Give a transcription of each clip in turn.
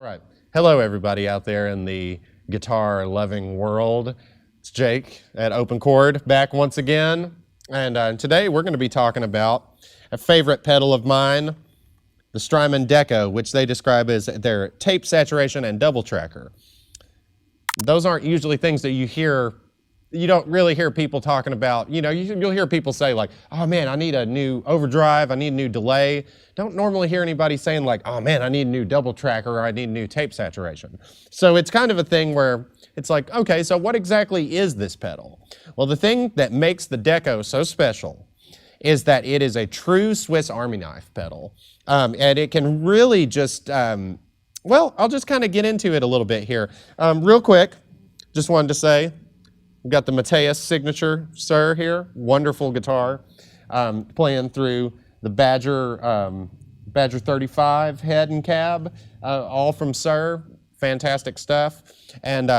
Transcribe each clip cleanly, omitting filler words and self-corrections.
Right. Hello, everybody out there in the guitar-loving world. It's Jake at Open Chord back once again. And today we're going to be talking about a favorite pedal of mine, the Strymon Deco, which they describe as their tape saturation and double tracker. Those aren't usually things that you don't really hear people talking about. You know, you'll hear people say like, oh man, I need a new overdrive, I need a new delay. Don't normally hear anybody saying like, oh man, I need a new double tracker or I need a new tape saturation. So it's kind of a thing where it's like, okay, so what exactly is this pedal? Well, the thing that makes the Deco so special is that it is a true Swiss Army knife pedal. And it can really just, well, I'll just kind of get into it a little bit here. Real quick, just wanted to say, we've got the Mateus signature Suhr here, wonderful guitar, playing through the Badger 35 head and cab, all from Suhr, fantastic stuff. And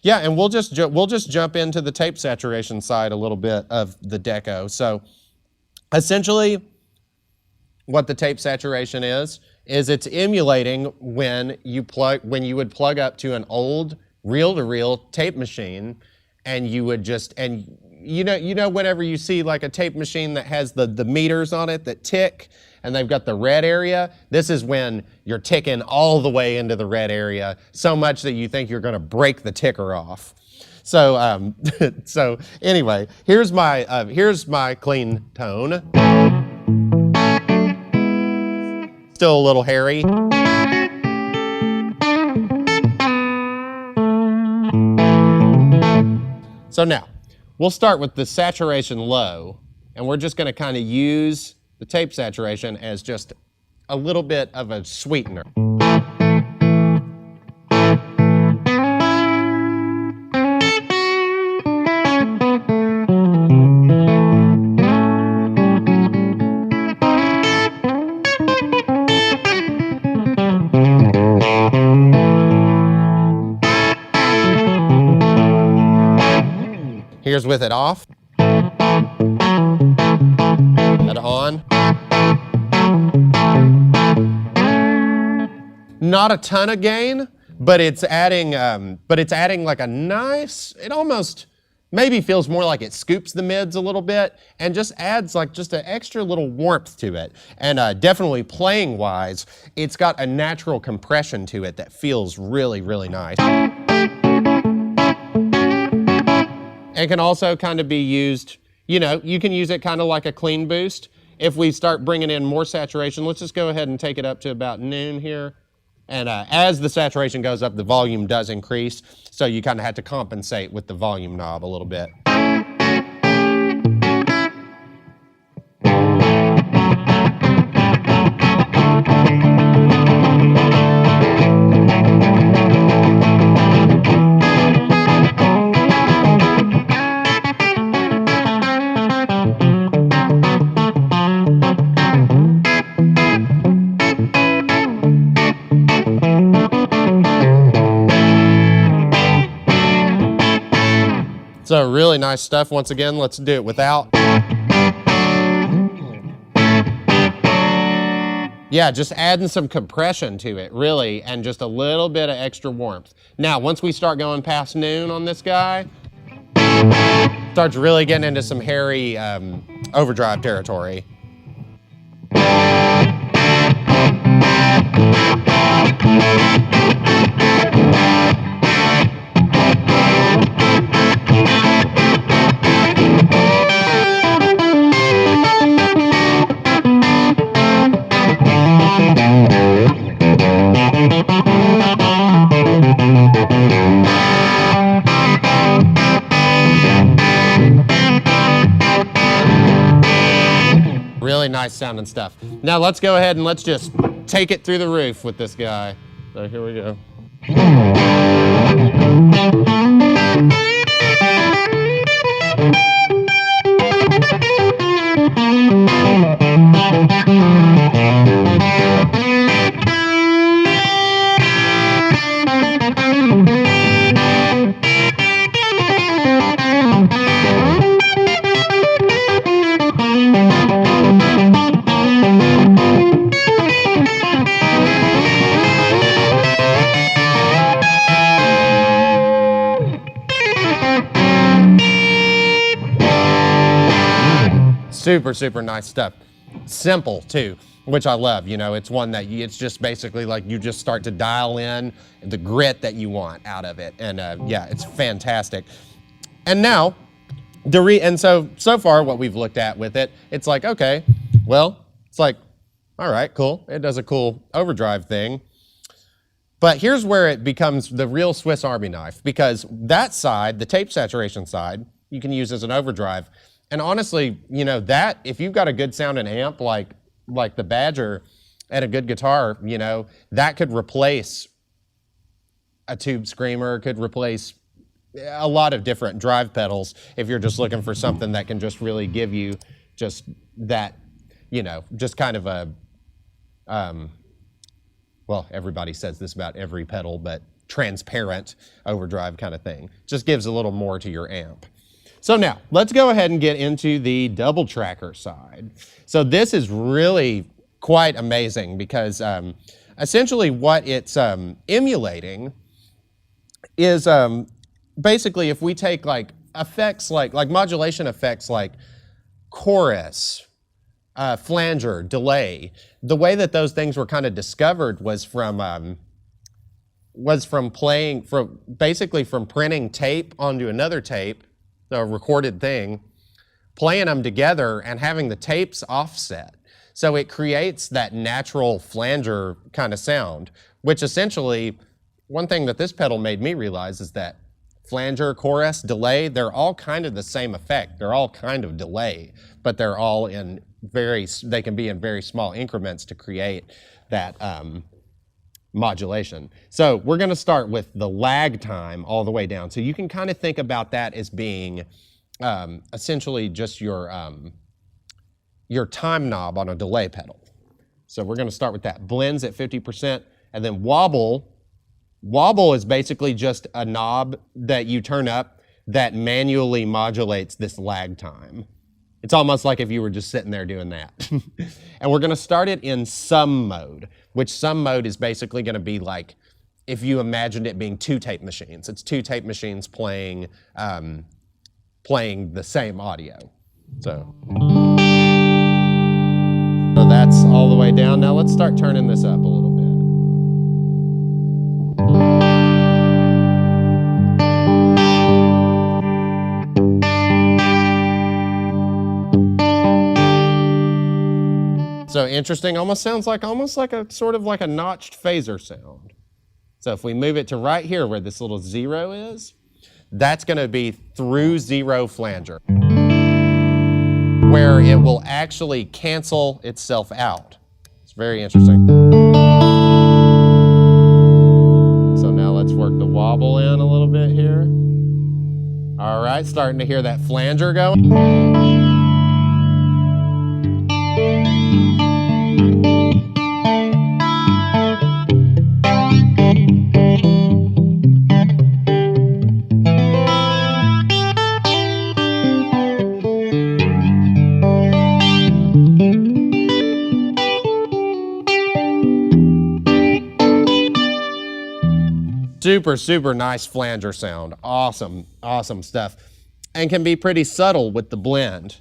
yeah, and we'll just jump into the tape saturation side a little bit of the Deco. So essentially, what the tape saturation is it's emulating when you would plug up to an old reel-to-reel tape machine. And you would just, and you know whenever you see like a tape machine that has the meters on it that tick and they've got the red area, this is when you're ticking all the way into the red area, so much that you think you're gonna break the ticker off. So, so anyway, here's my clean tone. Still a little hairy. So now, we'll start with the saturation low, and we're just going to kind of use the tape saturation as just a little bit of a sweetener. Here's with it off, and on. Not a ton of gain, but it's adding like a nice, it almost maybe feels more like it scoops the mids a little bit and just adds like just an extra little warmth to it. And definitely playing wise, it's got a natural compression to it that feels really, really nice. It can also kind of be used, you know, you can use it kind of like a clean boost. If we start bringing in more saturation, let's just go ahead and take it up to about noon here. And as the saturation goes up, the volume does increase. So you kind of have to compensate with the volume knob a little bit. So really nice stuff. Once again, let's do it without. Yeah, just adding some compression to it, really, and just a little bit of extra warmth. Now, once we start going past noon on this guy, starts really getting into some hairy overdrive territory. Really nice sounding stuff. Now let's go ahead and let's just take it through the roof with this guy. So here we go. Super, super nice stuff. Simple too, which I love. You know, it's one that it's just basically like you just start to dial in the grit that you want out of it. And yeah, it's fantastic. And now, so far what we've looked at with it, it's like, okay, well, it's like, all right, cool. It does a cool overdrive thing. But here's where it becomes the real Swiss Army knife, because that side, the tape saturation side, you can use as an overdrive. And honestly, you know, that, if you've got a good sounding amp like the Badger and a good guitar, you know, that could replace a tube screamer, could replace a lot of different drive pedals if you're just looking for something that can just really give you just that, you know, just kind of a, well, everybody says this about every pedal, but transparent overdrive kind of thing. Just gives a little more to your amp. So now, let's go ahead and get into the Doubletracker side. So this is really quite amazing because essentially what it's emulating is basically if we take like effects like modulation effects like chorus, flanger, delay, the way that those things were kind of discovered was from basically from printing tape onto another tape, a recorded thing, playing them together and having the tapes offset. So it creates that natural flanger kind of sound, which essentially, one thing that this pedal made me realize is that flanger, chorus, delay, they're all kind of the same effect. They're all kind of delay, but they're all in they can be in very small increments to create that modulation. So we're going to start with the lag time all the way down. So you can kind of think about that as being essentially just your time knob on a delay pedal. So we're going to start with that. Blends at 50%, and then wobble. Wobble is basically just a knob that you turn up that manually modulates this lag time. It's almost like if you were just sitting there doing that. And we're going to start it in sum mode, which sum mode is basically going to be like if you imagined it being two tape machines. It's two tape machines playing the same audio. So that's all the way down. Now let's start turning this up a little bit. So interesting, almost sounds like a sort of like a notched phaser sound. So if we move it to right here where this little zero is, that's going to be through zero flanger, where it will actually cancel itself out. It's very interesting. So now let's work the wobble in a little bit here. All right, starting to hear that flanger going. Super, super nice flanger sound. Awesome, awesome stuff. And can be pretty subtle with the blend.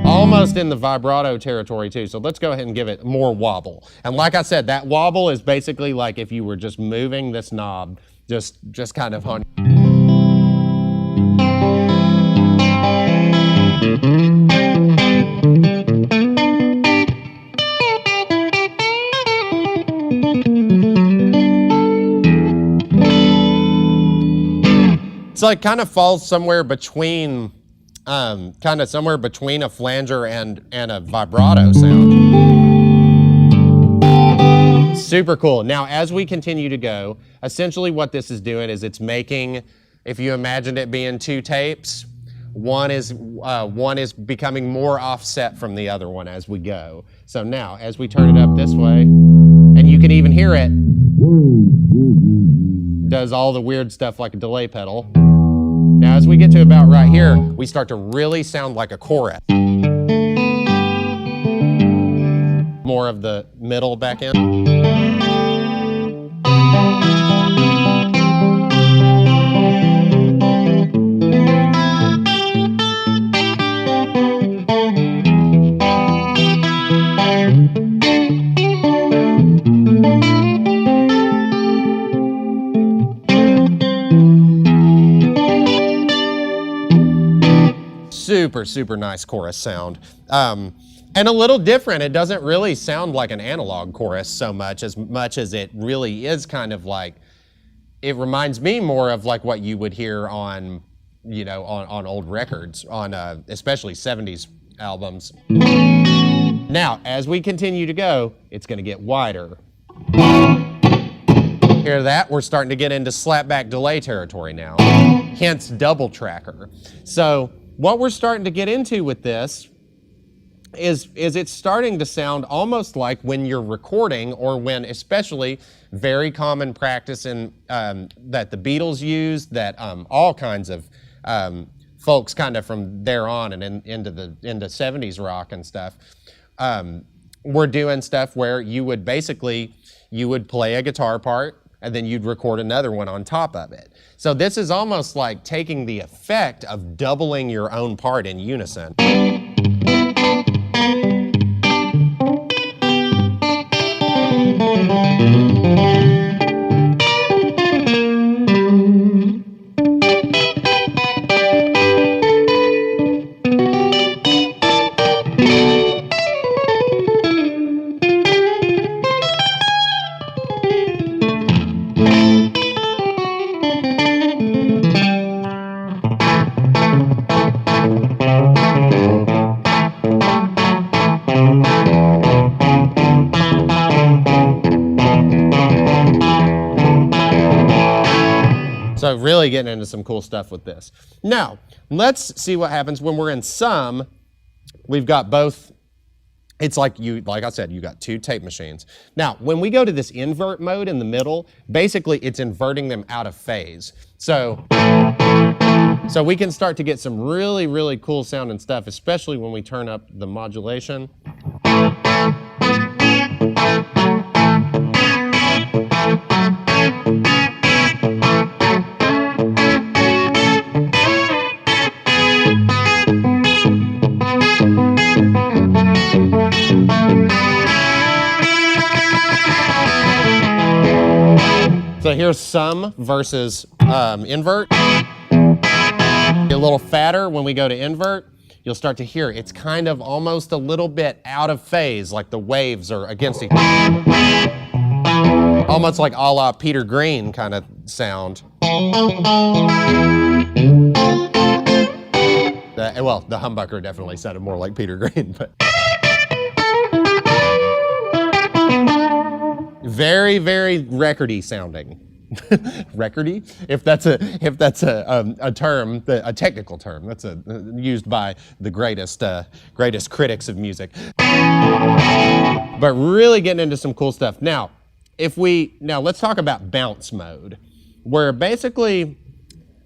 Almost in the vibrato territory too, so let's go ahead and give it more wobble. And like I said, that wobble is basically like if you were just moving this knob, just kind of on. It's like kind of falls somewhere between somewhere between a flanger and a vibrato sound. Super cool. Now, as we continue to go, essentially what this is doing is it's making, if you imagined it being two tapes, one is becoming more offset from the other one as we go. So now, as we turn it up this way, and you can even hear it, does all the weird stuff like a delay pedal. Now, as we get to about right here, we start to really sound like a chorus. more of the middle back in. Super, super nice chorus sound. And a little different. It doesn't really sound like an analog chorus so much as it really is kind of like, it reminds me more of like what you would hear on, you know, on old records, on especially 70s albums. Now, as we continue to go, it's gonna get wider. Hear that? We're starting to get into slapback delay territory now, hence Doubletracker. So what we're starting to get into with this is it's starting to sound almost like when you're recording, or when, especially very common practice in that the Beatles used, that all kinds of folks kind of from there on and into 70s rock and stuff, were doing stuff where you would play a guitar part and then you'd record another one on top of it. So this is almost like taking the effect of doubling your own part in unison. So really getting into some cool stuff with this. Now, let's see what happens when we're in sum. We've got both. It's like I said, you got two tape machines. Now, when we go to this invert mode in the middle, basically it's inverting them out of phase. So we can start to get some really, really cool sounding stuff, especially when we turn up the modulation. So here's sum versus invert. A little fatter when we go to invert. You'll start to hear it's kind of almost a little bit out of phase, like the waves are against each other. Almost like a la Peter Green kind of sound. Well, the humbucker definitely sounded more like Peter Green, but. Very, very recordy sounding. Recordy? If that's a term, a technical term, that's used by the greatest critics of music. But really getting into some cool stuff. Now, let's talk about bounce mode, where basically,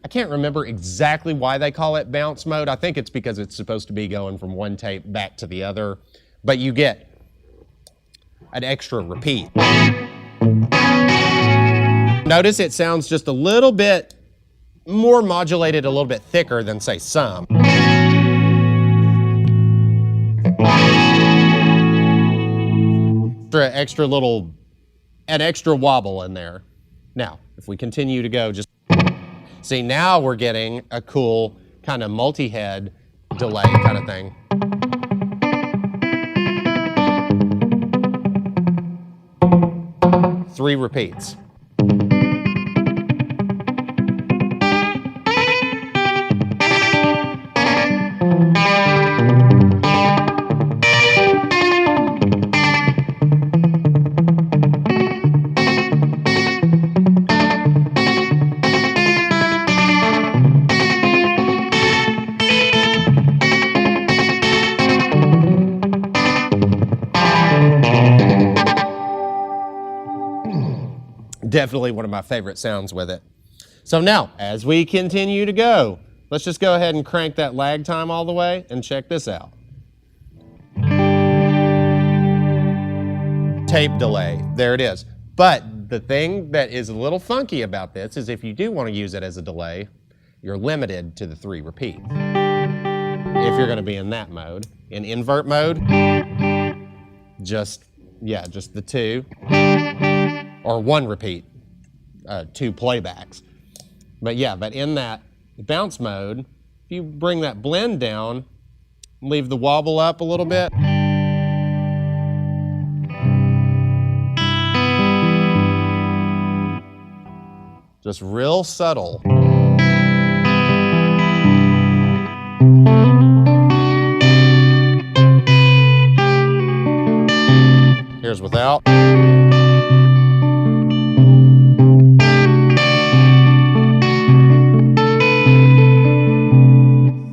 I can't remember exactly why they call it bounce mode. I think it's because it's supposed to be going from one tape back to the other, but you get an extra repeat. Notice it sounds just a little bit more modulated, a little bit thicker than, say, sum. An extra wobble in there. Now, if we continue to go, just see, now we're getting a cool kind of multi-head delay kind of thing. Three repeats. Definitely one of my favorite sounds with it. So now, as we continue to go, let's just go ahead and crank that lag time all the way and check this out. tape delay. There it is. But the thing that is a little funky about this is if you do want to use it as a delay, you're limited to the 3 repeats. If you're going to be in that mode. In invert mode, just the 2 or 1 repeat, 2 playbacks. But in that bounce mode, if you bring that blend down, leave the wobble up a little bit. Just real subtle. Here's without.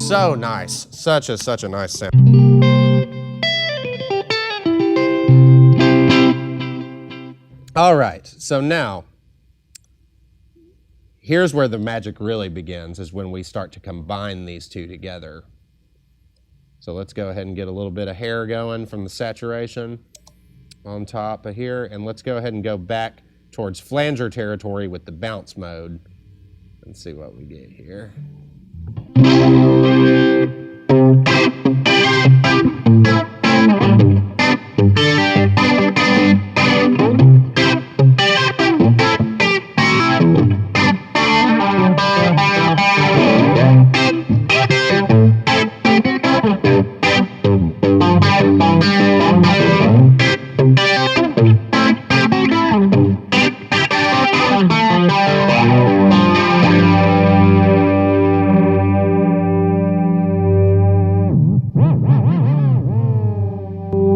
So nice. Such a nice sound. All right, so now, here's where the magic really begins, is when we start to combine these two together. So let's go ahead and get a little bit of hair going from the saturation on top of here, and let's go ahead and go back towards flanger territory with the bounce mode and see what we get here.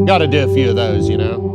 Got to do a few of those, you know.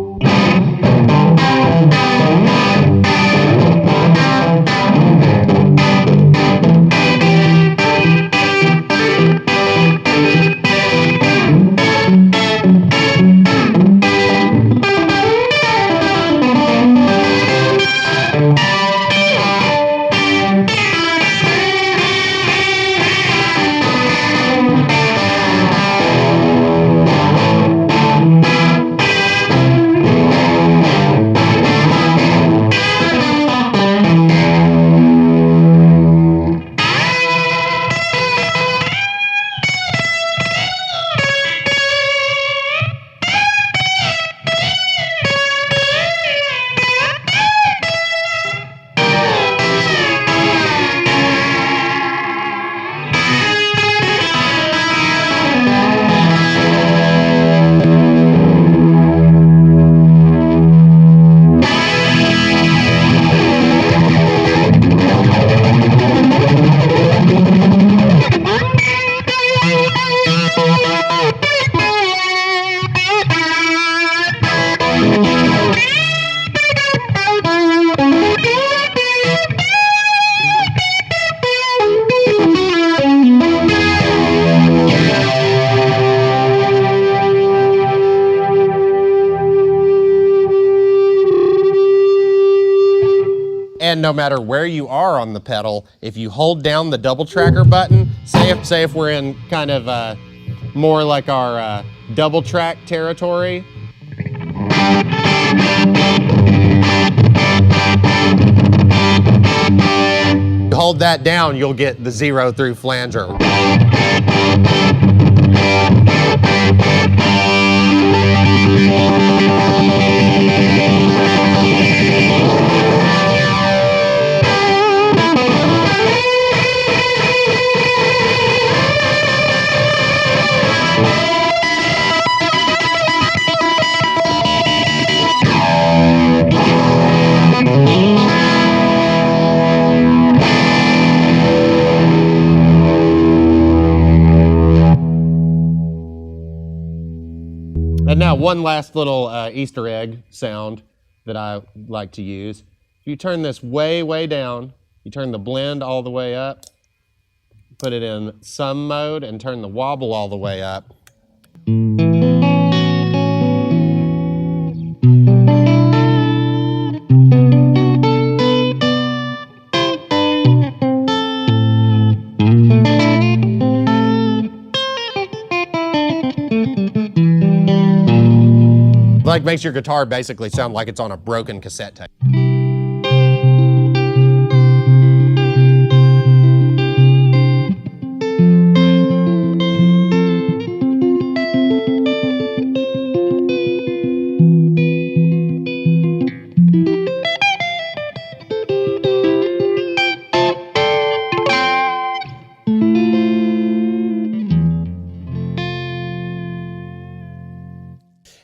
And no matter where you are on the pedal, if you hold down the Doubletracker button, say if we're in kind of more like our double track territory, hold that down, you'll get the 0 through flanger. And now one last little Easter egg sound that I like to use. If you turn this way, way down, you turn the blend all the way up, put it in sum mode, and turn the wobble all the way up. Like makes your guitar basically sound like it's on a broken cassette tape.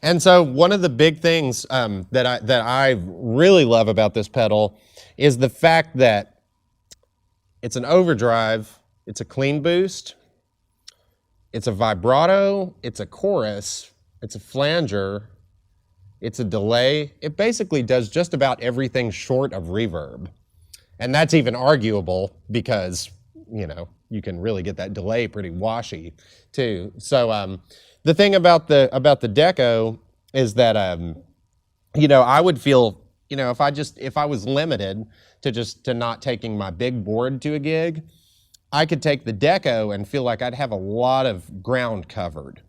And so one of the big things that I really love about this pedal is the fact that it's an overdrive, it's a clean boost, it's a vibrato, it's a chorus, it's a flanger, it's a delay. It basically does just about everything short of reverb. And that's even arguable because, you know, you can really get that delay pretty washy too. So the thing about the Deco is that you know, I would feel, you know, if I was limited to not taking my big board to a gig, I could take the Deco and feel like I'd have a lot of ground covered.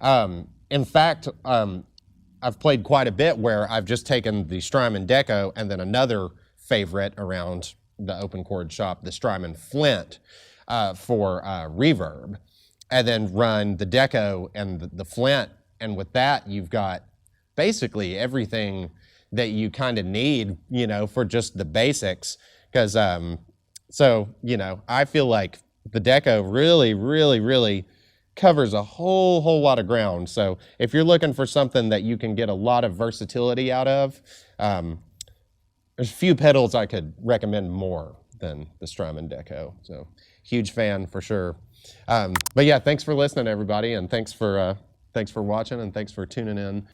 In fact, I've played quite a bit where I've just taken the Strymon Deco and then another favorite around the open chord shop, the Strymon Flint, for reverb, and then run the Deco and the Flint, and with that you've got basically everything that you kind of need, you know, for just the basics. Because so, you know, I feel like the Deco really covers a whole lot of ground. So if you're looking for something that you can get a lot of versatility out of, there's few pedals I could recommend more than the Strymon Deco. So huge fan for sure. But yeah, thanks for listening, everybody, and thanks for watching, and thanks for tuning in.